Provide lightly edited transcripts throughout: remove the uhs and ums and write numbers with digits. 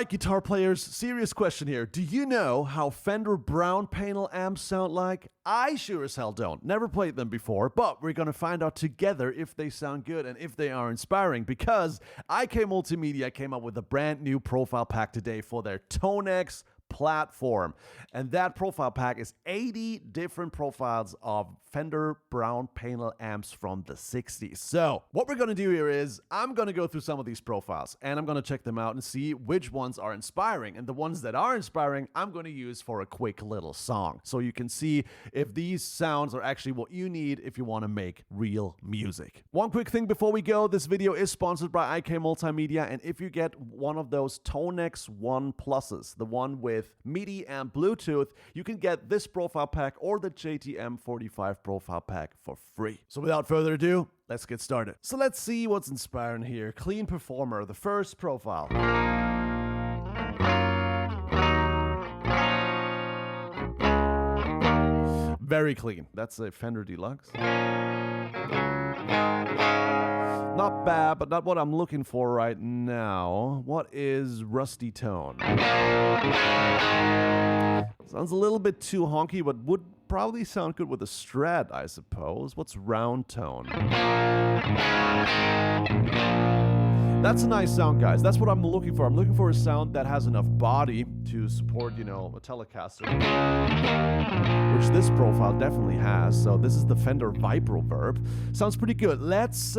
Alright, guitar players, serious question here. Do you know how Fender Brown Panel amps sound like? I sure as hell don't. Never played them before, but we're gonna find out together if they sound good and if they are inspiring, because IK Multimedia came up with a brand new profile pack today for their Tonex platform. And that profile pack is 80 different profiles of Fender Brown Panel amps from the 60s. So what we're going to do here is I'm going to go through some of these profiles and I'm going to check them out and see which ones are inspiring. And the ones that are inspiring, I'm going to use for a quick little song. So you can see if these sounds are actually what you need if you want to make real music. One quick thing before we go, this video is sponsored by IK Multimedia. And if you get one of those Tonex One Pluses, the one with MIDI and Bluetooth, you can get this profile pack or the JTM 45 profile pack for free. So without further ado, let's get started. So let's see what's inspiring here. Clean Performer, the first profile. Very clean. That's a Fender Deluxe. Not bad, but not what I'm looking for right now. What is Rusty Tone? Sounds a little bit too honky, but would probably sound good with a Strat, I suppose. What's Round Tone? That's a nice sound, guys. That's what I'm looking for. I'm looking for a sound that has enough body to support, a Telecaster, which this profile definitely has. So this is the Fender Vibroverb. Sounds pretty good. Let's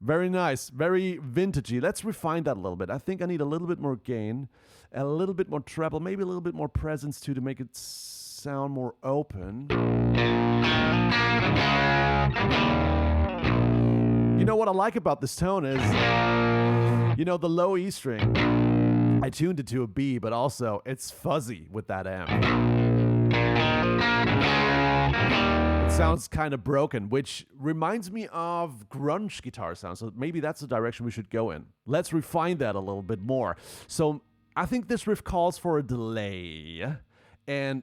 very nice, very vintagey. Let's refine that a little bit. I think I need a little bit more gain, a little bit more treble, maybe a little bit more presence too to make it sound more open. You know what I like about this tone is, the low E string. I tuned it to a B, but also it's fuzzy with that amp. Sounds kind of broken, which reminds me of grunge guitar sound. So maybe that's the direction we should go in. Let's refine that a little bit more. So I think this riff calls for a delay and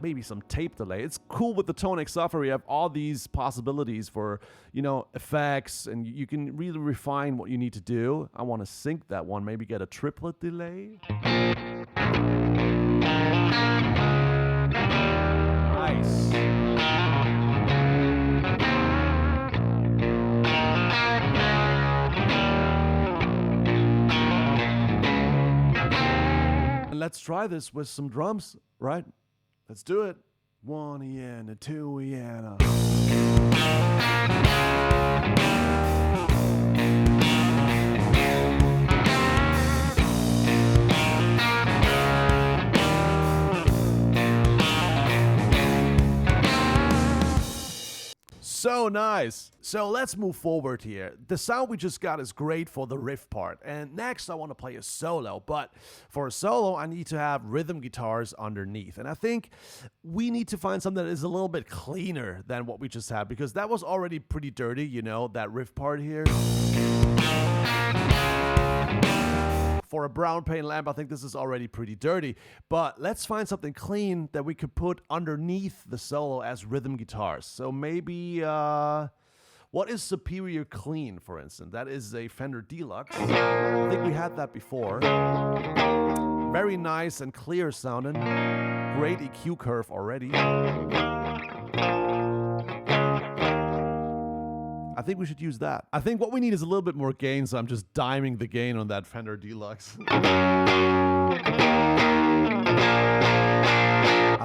maybe some tape delay. It's cool with the Tonex software. You have all these possibilities for, effects, and you can really refine what you need to do. I want to sync that one, maybe get a triplet delay. Nice. And let's try this with some drums, right? Let's do it. 1 E and a 2 E and a. So nice. So let's move forward here. The sound we just got is great for the riff part. And next I want to play a solo. But for a solo, I need to have rhythm guitars underneath. And I think we need to find something that is a little bit cleaner than what we just had, because that was already pretty dirty, that riff part here. For a brown panel amp, I think this is already pretty dirty, but let's find something clean that we could put underneath the solo as rhythm guitars. So maybe, what is Superior Clean, for instance? That is a Fender Deluxe. I think we had that before. Very nice and clear sounding. Great EQ curve already. I think we should use that. I think what we need is a little bit more gain, so I'm just diming the gain on that Fender Deluxe. I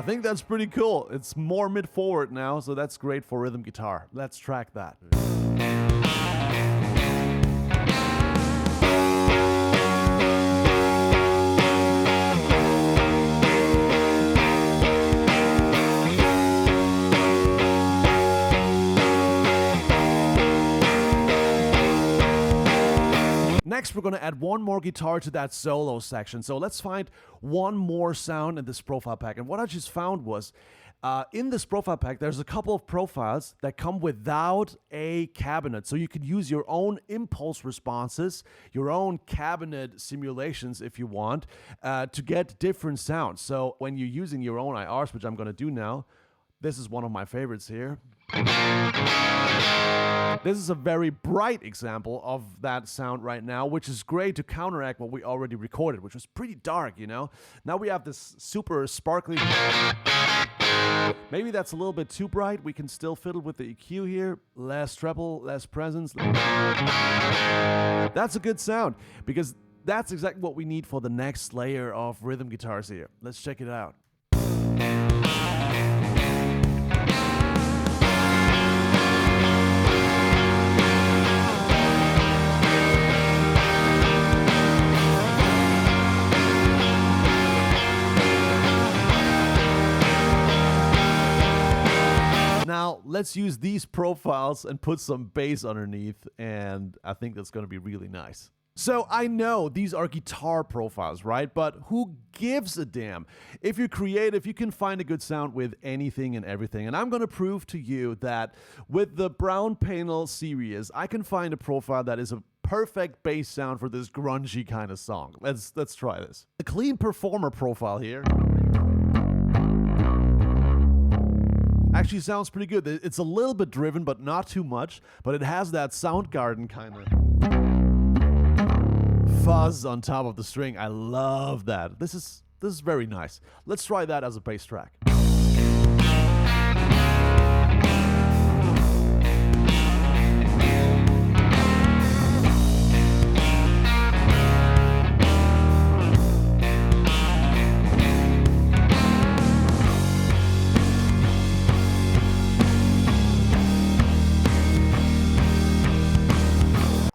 think that's pretty cool. It's more mid-forward now, so that's great for rhythm guitar. Let's track that. Next, we're going to add one more guitar to that solo section. So let's find one more sound in this profile pack. And what I just found was In this profile pack, there's a couple of profiles that come without a cabinet. So you could use your own impulse responses, your own cabinet simulations if you want, to get different sounds. So when you're using your own IRs, which I'm going to do now, this is one of my favorites here. This is a very bright example of that sound right now, which is great to counteract what we already recorded, which was pretty dark, you know? Now we have this super sparkly. Maybe that's a little bit too bright. We can still fiddle with the EQ here. Less treble, less presence. That's a good sound because that's exactly what we need for the next layer of rhythm guitars here. Let's check it out. Now, let's use these profiles and put some bass underneath, and I think that's going to be really nice. So I know these are guitar profiles, right? But who gives a damn? If you're creative, you can find a good sound with anything and everything. And I'm going to prove to you that with the Brown Panel series, I can find a profile that is a perfect bass sound for this grungy kind of song. Let's try this. A clean performer profile here. Actually sounds pretty good. It's a little bit driven, but not too much. But it has that Soundgarden kind of fuzz on top of the string. I love that. This is very nice. Let's try that as a bass track.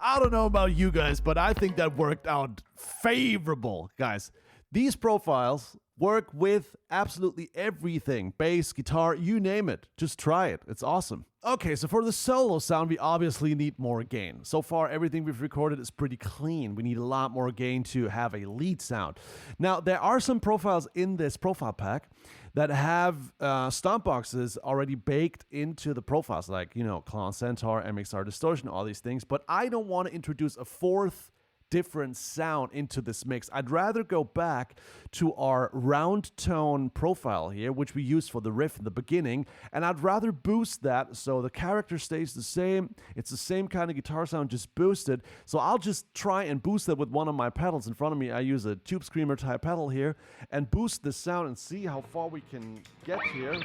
I don't know about you guys, but I think that worked out favorable, guys. These profiles work with absolutely everything. Bass, guitar, you name it. Just try it. It's awesome. Okay, so for the solo sound, we obviously need more gain. So far, everything we've recorded is pretty clean. We need a lot more gain to have a lead sound. Now, there are some profiles in this profile pack that have stomp boxes already baked into the profiles, like, you know, Clown Centaur, MXR Distortion, all these things. But I don't want to introduce a fourth different sound into this mix. I'd rather go back to our round tone profile here, which we used for the riff in the beginning, and I'd rather boost that so the character stays the same. It's the same kind of guitar sound, just boosted. So I'll just try and boost that with one of my pedals in front of me. I use a Tube Screamer type pedal here and boost the sound and see how far we can get here.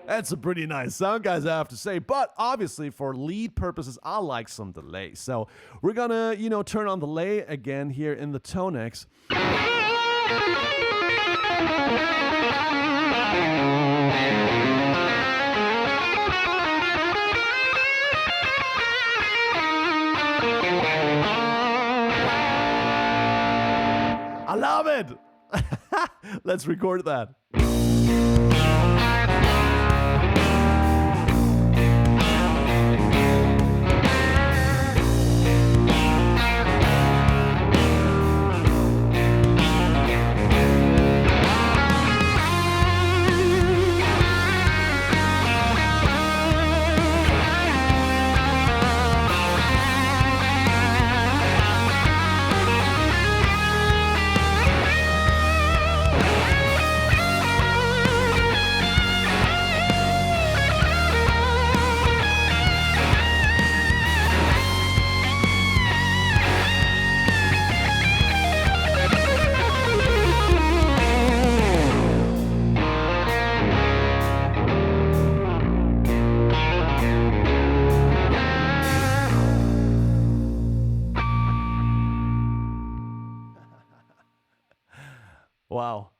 That's a pretty nice sound, guys, I have to say. But obviously, for lead purposes, I like some delay. So we're gonna, you know, turn on delay again here in the Tonex. I love it. Let's record that. Wow,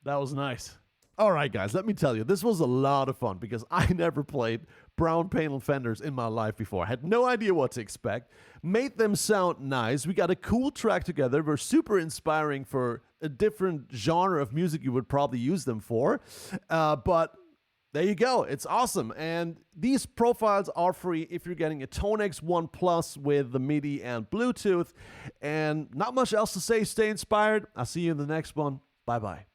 that was nice. All right, guys, let me tell you, this was a lot of fun because I never played Brown Panel Fenders in my life before. I had no idea what to expect. Made them sound nice. We got a cool track together. We're super inspiring for a different genre of music you would probably use them for. But There you go. It's awesome. And these profiles are free if you're getting a Tonex One Plus with the MIDI and Bluetooth. And not much else to say. Stay inspired. I'll see you in the next one. Bye-bye.